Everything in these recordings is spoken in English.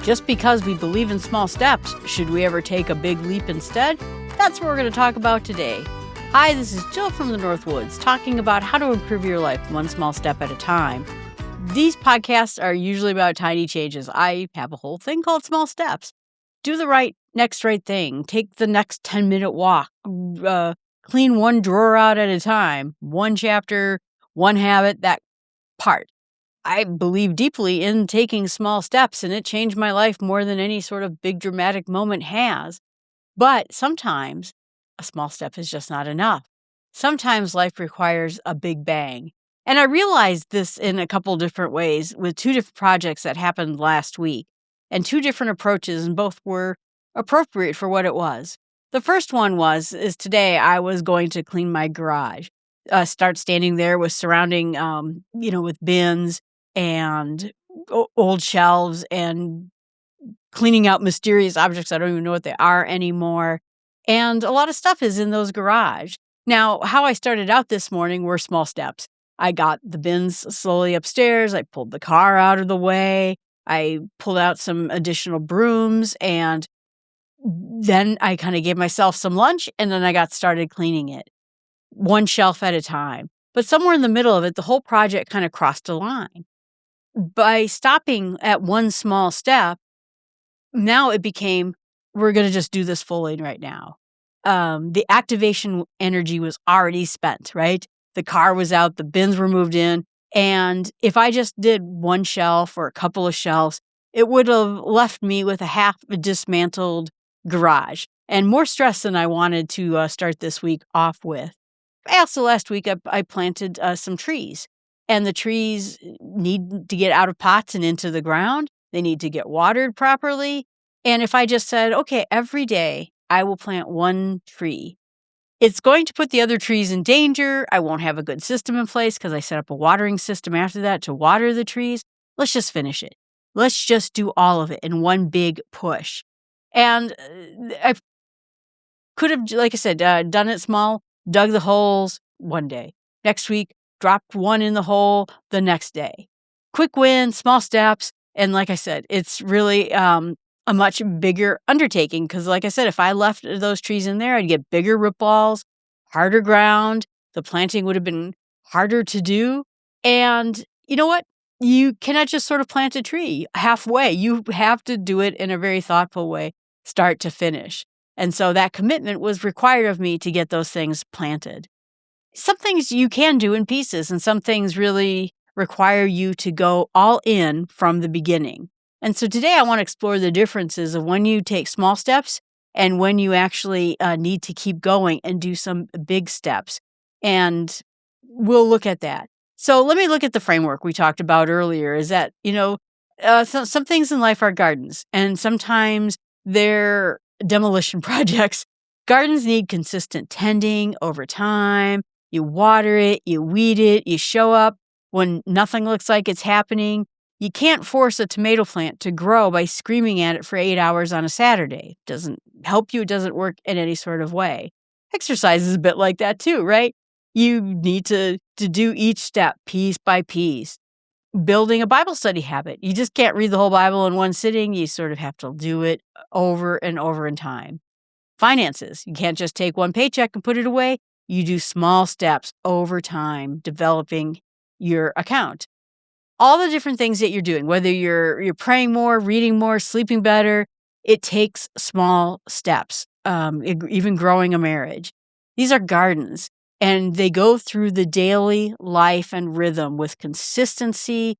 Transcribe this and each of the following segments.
Just because we believe in small steps, should we ever take a big leap instead? That's what we're going to talk about today. Hi, this is Jill from the Northwoods, talking about how to improve your life one small step at a time. These podcasts are usually about tiny changes. I have a whole thing called Small Steps. Do the next right thing. Take the next 10-minute walk. Clean one drawer out at a time. One chapter, one habit, that part. I believe deeply in taking small steps, and it changed my life more than any sort of big dramatic moment has. But sometimes a small step is just not enough. Sometimes life requires a big bang. And I realized this in a couple different ways with two different projects that happened last week, and two different approaches, and both were appropriate for what it was. The first one is today I was going to clean my garage. Start standing there with surrounding, with bins and old shelves and cleaning out mysterious objects. I don't even know what they are anymore. And a lot of stuff is in those garage. Now, how I started out this morning were small steps. I got the bins slowly upstairs. I pulled the car out of the way. I pulled out some additional brooms, and then I kind of gave myself some lunch, and then I got started cleaning it, one shelf at a time. But somewhere in the middle of it, the whole project kind of crossed a line. By stopping at one small step, now it became, we're going to just do this fully right now. The activation energy was already spent, right? The car was out, the bins were moved in. And if I just did one shelf or a couple of shelves, it would have left me with a half dismantled garage and more stress than I wanted to start this week off with. Also, last week, I planted some trees. And the trees need to get out of pots and into the ground. They need to get watered properly. And if I just said, okay, every day I will plant one tree, it's going to put the other trees in danger. I won't have a good system in place because I set up a watering system after that to water the trees. Let's just finish it. Let's just do all of it in one big push. And I could have, like I said, done it small, dug the holes one day. Next week, dropped one in the hole the next day. Quick win, small steps. And like I said, it's really a much bigger undertaking because, like I said, if I left those trees in there, I'd get bigger root balls, harder ground. The planting would have been harder to do. And you know what? You cannot just sort of plant a tree halfway. You have to do it in a very thoughtful way, start to finish. And so that commitment was required of me to get those things planted. Some things you can do in pieces, and some things really require you to go all in from the beginning. And so today I want to explore the differences of when you take small steps and when you actually need to keep going and do some big steps. And we'll look at that. So let me look at the framework we talked about earlier, is that, some things in life are gardens, and sometimes they're demolition projects. Gardens need consistent tending over time. You water it, you weed it, you show up when nothing looks like it's happening. You can't force a tomato plant to grow by screaming at it for 8 hours on a Saturday. It doesn't help you. It doesn't work in any sort of way. Exercise is a bit like that too, right? You need to do each step piece by piece. Building a Bible study habit. You just can't read the whole Bible in one sitting. You sort of have to do it over and over in time. Finances. You can't just take one paycheck and put it away. You do small steps over time, developing your account. All the different things that you're doing, whether you're praying more, reading more, sleeping better, it takes small steps, even growing a marriage. These are gardens, and they go through the daily life and rhythm with consistency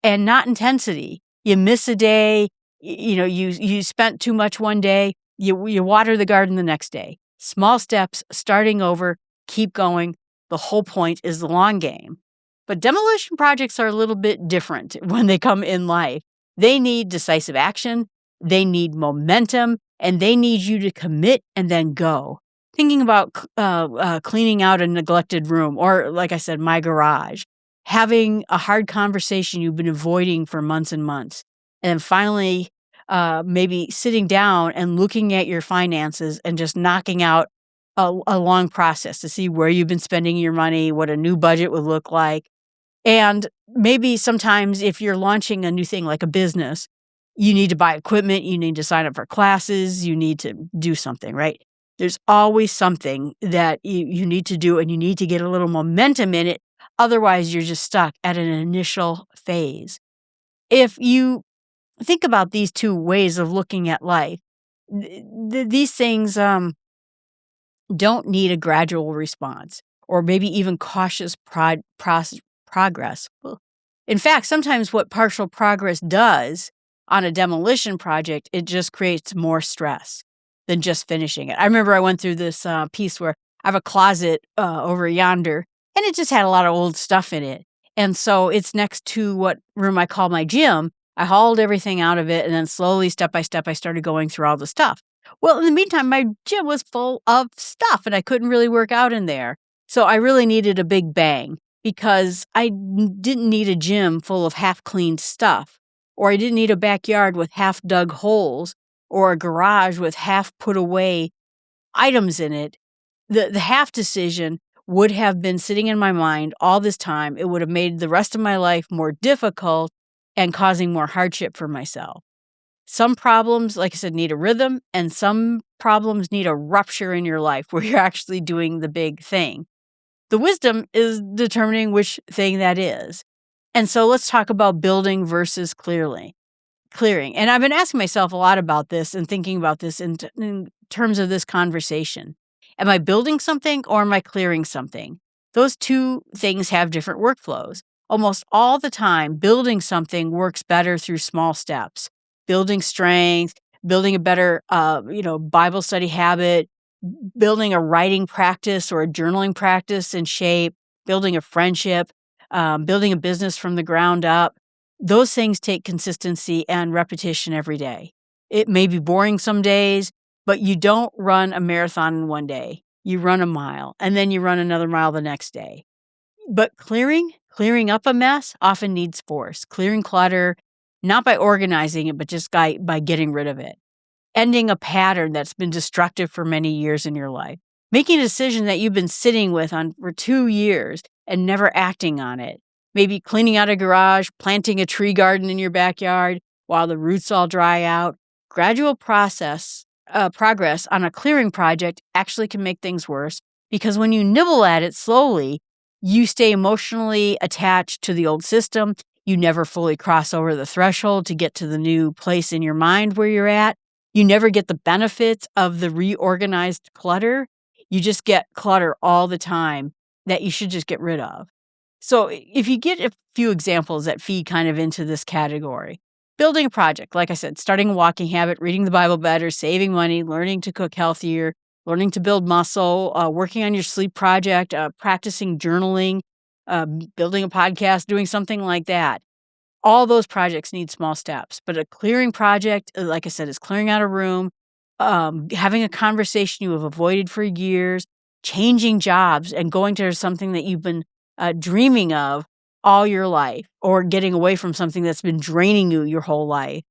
and not intensity. You miss a day, you spent too much one day, you water the garden the next day. Small steps, starting over, keep going. The whole point is the long game. But demolition projects are a little bit different when they come in life. They need decisive action, they need momentum, and they need you to commit and then go. Thinking about cleaning out a neglected room, or like I said, my garage. Having a hard conversation you've been avoiding for months and months. And then finally, maybe sitting down and looking at your finances and just knocking out a long process to see where you've been spending your money, what a new budget would look like. And maybe sometimes if you're launching a new thing like a business, You need to buy equipment, you need to sign up for classes, you need to do something, right? There's always something that you need to do, and you need to get a little momentum in it. Otherwise, you're just stuck at an initial phase. If you think about these two ways of looking at life, these things don't need a gradual response or maybe even cautious progress. Ugh. In fact, sometimes what partial progress does on a demolition project, it just creates more stress than just finishing it. I remember I went through this piece where I have a closet over yonder, and it just had a lot of old stuff in it. And so it's next to what room I call my gym. I hauled everything out of it, and then slowly, step by step, I started going through all the stuff. Well, in the meantime, my gym was full of stuff, and I couldn't really work out in there. So I really needed a big bang because I didn't need a gym full of half-cleaned stuff, or I didn't need a backyard with half-dug holes, or a garage with half-put-away items in it. The half decision would have been sitting in my mind all this time. It would have made the rest of my life more difficult and causing more hardship for myself. Some problems, like I said, need a rhythm, and some problems need a rupture in your life where you're actually doing the big thing. The wisdom is determining which thing that is. And so let's talk about building versus clearing. And I've been asking myself a lot about this and thinking about this in terms of this conversation. Am I building something or am I clearing something? Those two things have different workflows. Almost all the time, building something works better through small steps. Building strength, building a better, Bible study habit, building a writing practice or a journaling practice in shape, building a friendship, building a business from the ground up. Those things take consistency and repetition every day. It may be boring some days, but you don't run a marathon in one day. You run a mile, and then you run another mile the next day. But clearing up a mess often needs force. Clearing clutter, not by organizing it, but just by getting rid of it. Ending a pattern that's been destructive for many years in your life. Making a decision that you've been sitting with on for 2 years and never acting on it. Maybe cleaning out a garage, planting a tree garden in your backyard while the roots all dry out. Gradual progress on a clearing project actually can make things worse because when you nibble at it slowly, you stay emotionally attached to the old system. You never fully cross over the threshold to get to the new place in your mind where you're at. You never get the benefits of the reorganized clutter. You just get clutter all the time that you should just get rid of. So if you get a few examples that feed kind of into this category, building a project, like I said, starting a walking habit, reading the Bible better, saving money, learning to cook healthier, learning to build muscle, working on your sleep project, practicing journaling, building a podcast, doing something like that. All those projects need small steps. But a clearing project, like I said, is clearing out a room, having a conversation you have avoided for years, changing jobs and going to something that you've been dreaming of all your life, or getting away from something that's been draining you your whole life.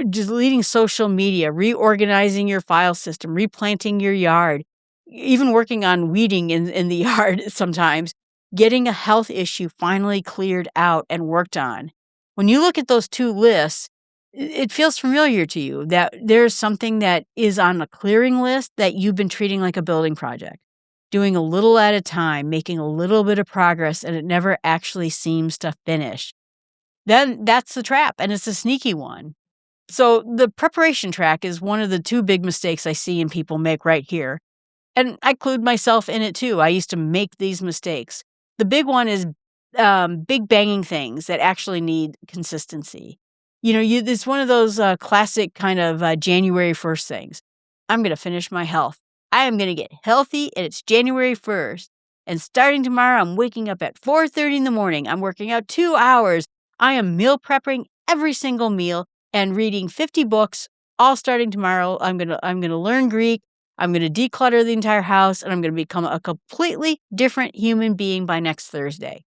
Deleting social media, reorganizing your file system, replanting your yard, even working on weeding in the yard sometimes, getting a health issue finally cleared out and worked on. When you look at those two lists, it feels familiar to you that there's something that is on the clearing list that you've been treating like a building project, doing a little at a time, making a little bit of progress, and it never actually seems to finish. Then that's the trap, and it's a sneaky one. So the preparation track is one of the two big mistakes I see in people make right here. And I include myself in it too. I used to make these mistakes. The big one is big banging things that actually need consistency. It's one of those classic kind of January 1st things. I'm going to finish my health. I am going to get healthy, and it's January 1st. And starting tomorrow, I'm waking up at 4:30 in the morning. I'm working out 2 hours. I am meal prepping every single meal and reading 50 books, all starting tomorrow. I'm going to learn Greek. I'm going to declutter the entire house, and I'm going to become a completely different human being by next Thursday.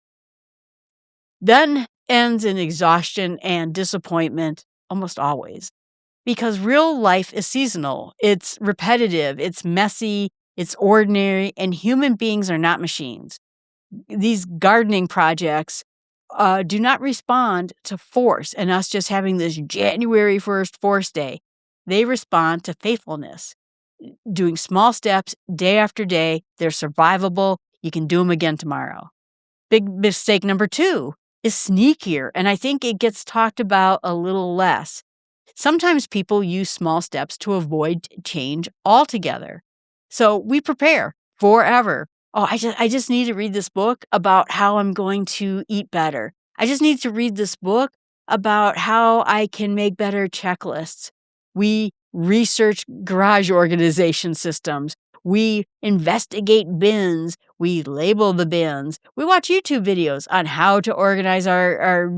Then ends in exhaustion and disappointment almost always, because real life is seasonal. It's repetitive, it's messy, it's ordinary, and human beings are not machines. These gardening projects do not respond to force and us just having this January 1st force day. They respond to faithfulness, doing small steps day after day. They're survivable. You can do them again tomorrow. Big mistake number 2 is sneakier, and I think it gets talked about a little less. Sometimes people use small steps to avoid change altogether. So we prepare forever. Oh, I just need to read this book about how I'm going to eat better. I just need to read this book about how I can make better checklists. We research garage organization systems. We investigate bins. We label the bins. We watch YouTube videos on how to organize our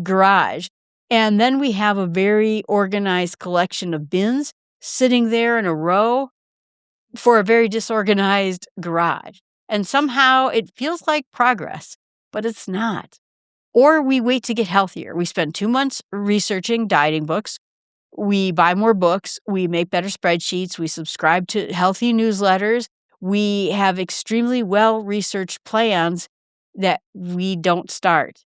garage. And then we have a very organized collection of bins sitting there in a row for a very disorganized garage. And somehow it feels like progress, but it's not. Or we wait to get healthier. We spend 2 months researching dieting books. We buy more books. We make better spreadsheets. We subscribe to healthy newsletters. We have extremely well-researched plans that we don't start.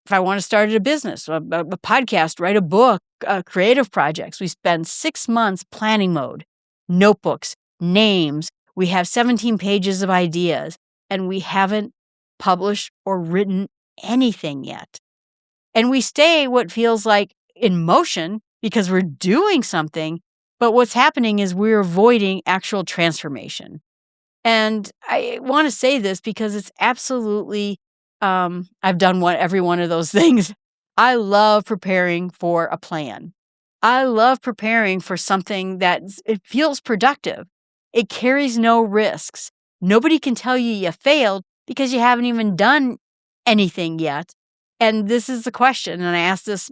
If I want to start a business, a podcast, write a book, creative projects, we spend 6 months planning mode, notebooks, names. We have 17 pages of ideas, and we haven't published or written anything yet. And we stay what feels like in motion because we're doing something, but what's happening is we're avoiding actual transformation. And I want to say this because it's absolutely, I've done every one of those things. I love preparing for a plan. I love preparing for something that it feels productive. It carries no risks. Nobody can tell you failed because you haven't even done anything yet. And this is the question, and I ask this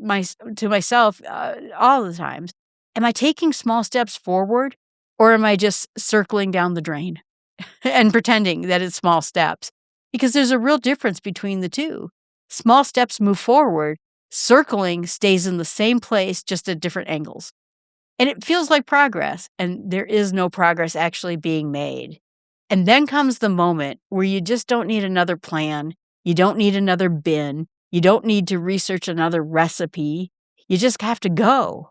to myself all the times. Am I taking small steps forward, or am I just circling down the drain and pretending that it's small steps? Because there's a real difference between the two. Small steps move forward. Circling stays in the same place, just at different angles. And it feels like progress, and there is no progress actually being made. And then comes the moment where you just don't need another plan. You don't need another bin. You don't need to research another recipe. You just have to go.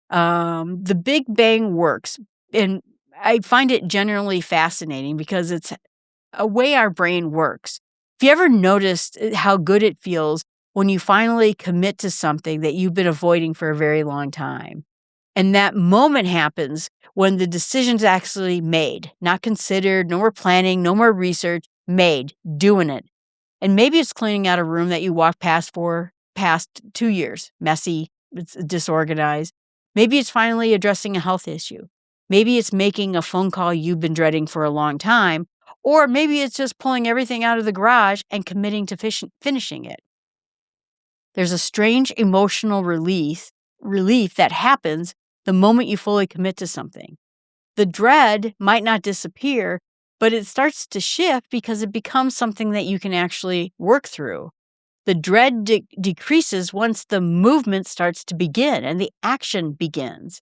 The Big Bang works, and I find it generally fascinating because it's a way our brain works. If you ever noticed how good it feels when you finally commit to something that you've been avoiding for a very long time, and that moment happens when the decision's actually made, not considered, no more planning, no more research, made, doing it. And maybe it's cleaning out a room that you walked past 2 years, messy, it's disorganized. Maybe it's finally addressing a health issue. Maybe it's making a phone call you've been dreading for a long time. Or maybe it's just pulling everything out of the garage and committing to finishing it. There's a strange emotional relief that happens the moment you fully commit to something. The dread might not disappear, but it starts to shift because it becomes something that you can actually work through. The dread decreases once the movement starts to begin and the action begins.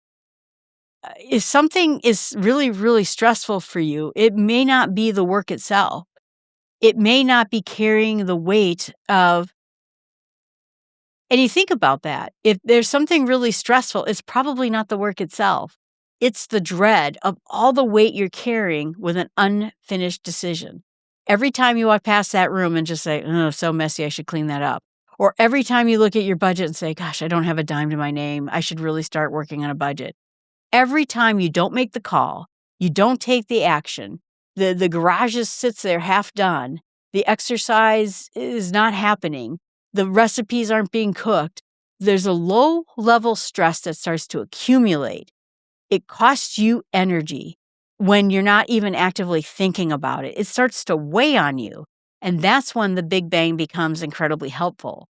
If something is really, really stressful for you, it may not be the work itself. It may not be carrying the weight of, and you think about that. If there's something really stressful, it's probably not the work itself. It's the dread of all the weight you're carrying with an unfinished decision. Every time you walk past that room and just say, oh, so messy, I should clean that up. Or every time you look at your budget and say, gosh, I don't have a dime to my name. I should really start working on a budget. Every time you don't make the call, you don't take the action, the garage just sits there half done, the exercise is not happening, the recipes aren't being cooked, there's a low-level stress that starts to accumulate. It costs you energy when you're not even actively thinking about it. It starts to weigh on you, and that's when the Big Bang becomes incredibly helpful.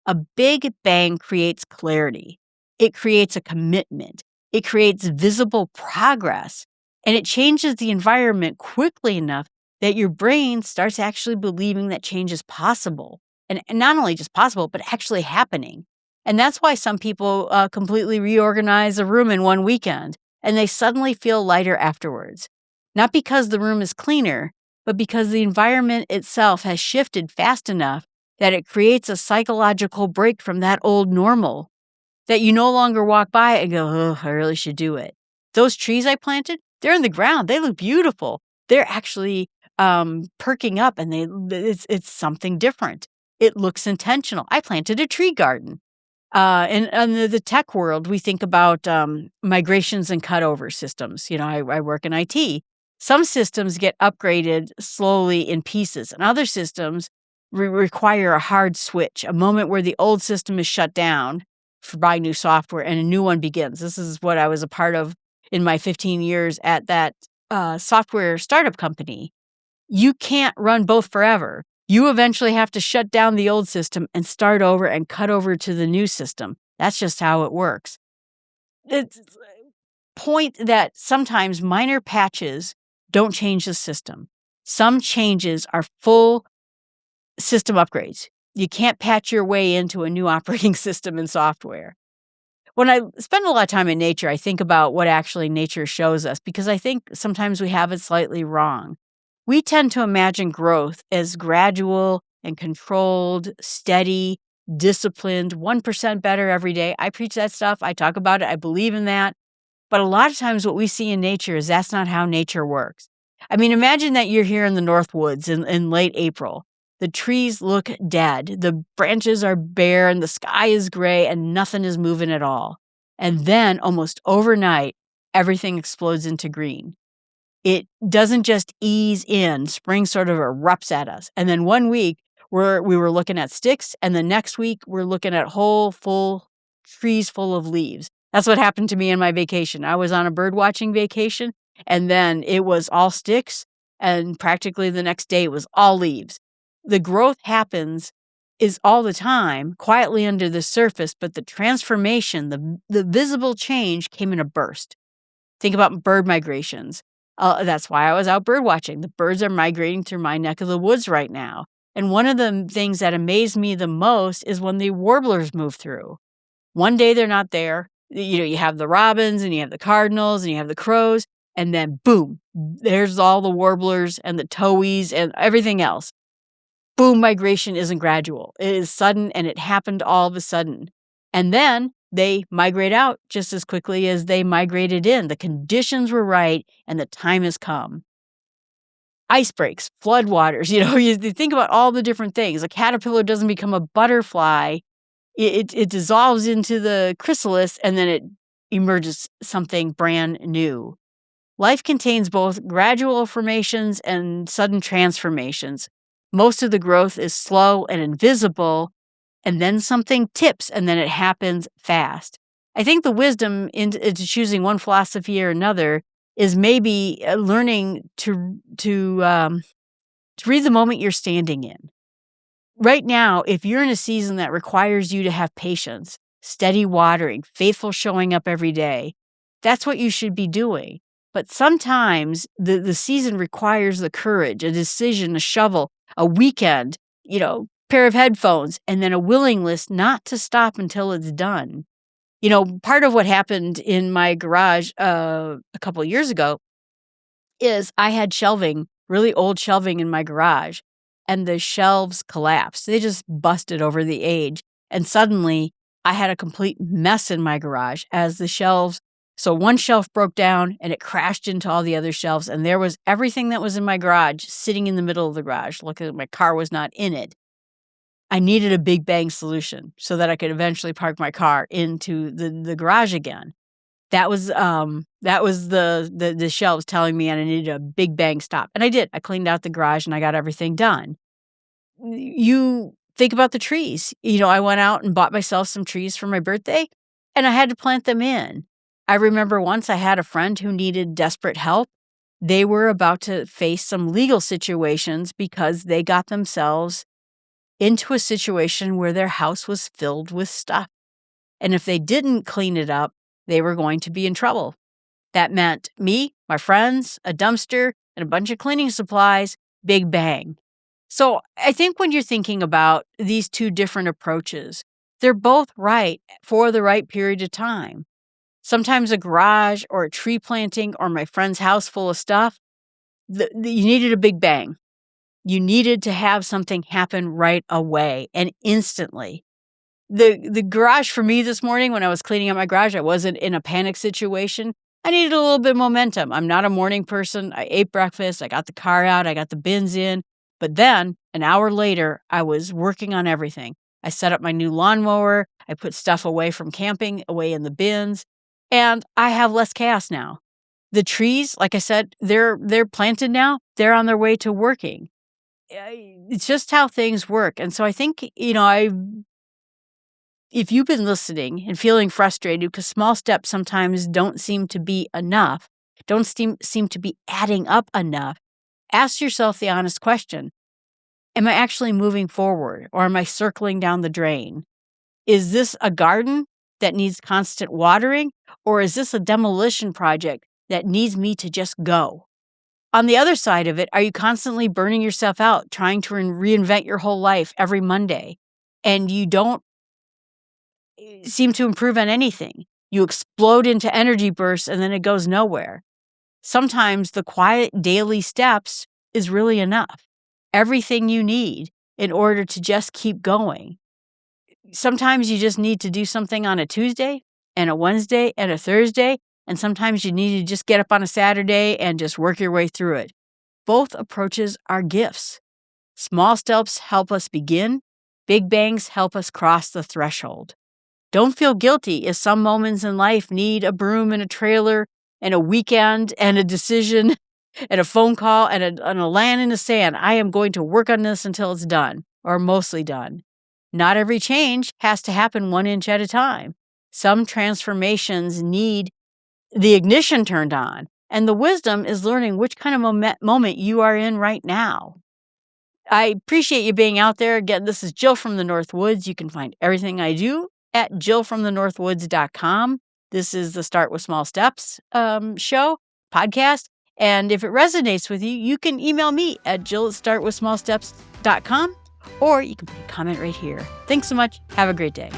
A Big Bang creates clarity. It creates a commitment. It creates visible progress, and it changes the environment quickly enough that your brain starts actually believing that change is possible, and not only just possible, but actually happening. And that's why some people completely reorganize a room in one weekend, and they suddenly feel lighter afterwards. Not because the room is cleaner, but because the environment itself has shifted fast enough that it creates a psychological break from that old normal that you no longer walk by and go, oh, I really should do it. Those trees I planted, they're in the ground. They look beautiful. They're actually perking up, and it's something different. It looks intentional. I planted a tree garden. In the tech world, we think about migrations and cutover systems. I work in IT. Some systems get upgraded slowly in pieces, and other systems require a hard switch, a moment where the old system is shut down for buying new software and a new one begins. This is what I was a part of in my 15 years at that software startup company. You can't run both forever. You eventually have to shut down the old system and start over and cut over to the new system. That's just how it works. It's a point that sometimes minor patches don't change the system. Some changes are full system upgrades. You can't patch your way into a new operating system and software. When I spend a lot of time in nature, I think about what actually nature shows us, because I think sometimes we have it slightly wrong. We tend to imagine growth as gradual and controlled, steady, disciplined, 1% better every day. I preach that stuff. I talk about it. I believe in that. But a lot of times what we see in nature is that's not how nature works. I mean, imagine that you're here in the Northwoods in late April. The trees look dead. The branches are bare and the sky is gray and nothing is moving at all. And then almost overnight, everything explodes into green. It doesn't just ease in. Spring sort of erupts at us. And then one week we were looking at sticks, and the next week we're looking at whole, full trees full of leaves. That's what happened to me in my vacation. I was on a bird watching vacation, and then it was all sticks, and practically the next day it was all leaves. The growth is all the time, quietly under the surface, but the transformation, the visible change came in a burst. Think about bird migrations. That's why I was out bird watching. The birds are migrating through my neck of the woods right now. And one of the things that amazed me the most is when the warblers move through. One day they're not there. You have the robins and you have the cardinals and you have the crows, and then boom, there's all the warblers and the towhees and everything else. Boom, migration isn't gradual. It is sudden, and it happened all of a sudden. And then they migrate out just as quickly as they migrated in. The conditions were right, and the time has come. Ice breaks, floodwaters, you think about all the different things. A caterpillar doesn't become a butterfly. It dissolves into the chrysalis, and then it emerges something brand new. Life contains both gradual formations and sudden transformations. Most of the growth is slow and invisible, and then something tips, and then it happens fast. I think the wisdom into choosing one philosophy or another is maybe learning to read the moment you're standing in. Right now, if you're in a season that requires you to have patience, steady watering, faithful showing up every day, that's what you should be doing. But sometimes the season requires the courage, a decision, a shovel, a weekend, pair of headphones, and then a willingness not to stop until it's done. Part of what happened in my garage a couple of years ago is I had shelving, really old shelving in my garage, and the shelves collapsed. They just busted over the age. And suddenly I had a complete mess in my garage as the shelves. So one shelf broke down and it crashed into all the other shelves. And there was everything that was in my garage sitting in the middle of the garage. Luckily, my car was not in it. I needed a big bang solution so that I could eventually park my car into the garage again. That was the shelves telling me I needed a big bang stop. And I did. I cleaned out the garage and I got everything done. You think about the trees. I went out and bought myself some trees for my birthday, and I had to plant them in. I remember once I had a friend who needed desperate help. They were about to face some legal situations because they got themselves into a situation where their house was filled with stuff. And if they didn't clean it up, they were going to be in trouble. That meant me, my friends, a dumpster, and a bunch of cleaning supplies, big bang. So I think when you're thinking about these two different approaches, they're both right for the right period of time. Sometimes a garage or a tree planting or my friend's house full of stuff, you needed a big bang. You needed to have something happen right away and instantly. The garage for me this morning, when I was cleaning out my garage, I wasn't in a panic situation. I needed a little bit of momentum. I'm not a morning person. I ate breakfast. I got the car out. I got the bins in. But then an hour later, I was working on everything. I set up my new lawnmower. I put stuff away from camping, away in the bins, and I have less chaos now. The trees, like I said, they're planted now. They're on their way to working. It's just how things work. And so I think, if you've been listening and feeling frustrated because small steps sometimes don't seem to be enough, don't seem to be adding up enough, ask yourself the honest question. Am I actually moving forward, or am I circling down the drain? Is this a garden that needs constant watering, or is this a demolition project that needs me to just go? On the other side of it, are you constantly burning yourself out, trying to reinvent your whole life every Monday, and you don't seem to improve on anything? You explode into energy bursts and then it goes nowhere. Sometimes the quiet daily steps is really enough. Everything you need in order to just keep going. Sometimes you just need to do something on a Tuesday and a Wednesday and a Thursday, and sometimes you need to just get up on a Saturday and just work your way through it. Both approaches are gifts. Small steps help us begin. Big bangs help us cross the threshold. Don't feel guilty if some moments in life need a broom and a trailer and a weekend and a decision and a phone call and a land in the sand. I am going to work on this until it's done, or mostly done. Not every change has to happen 1 inch at a time. Some transformations need the ignition turned on, and the wisdom is learning which kind of moment you are in right now. I appreciate you being out there. Again, this is Jill from the Northwoods. You can find everything I do at jillfromthenorthwoods.com. This is the Start with Small Steps podcast. And if it resonates with you, you can email me at jill@startwithsmallsteps.com, or you can put a comment right here. Thanks so much. Have a great day.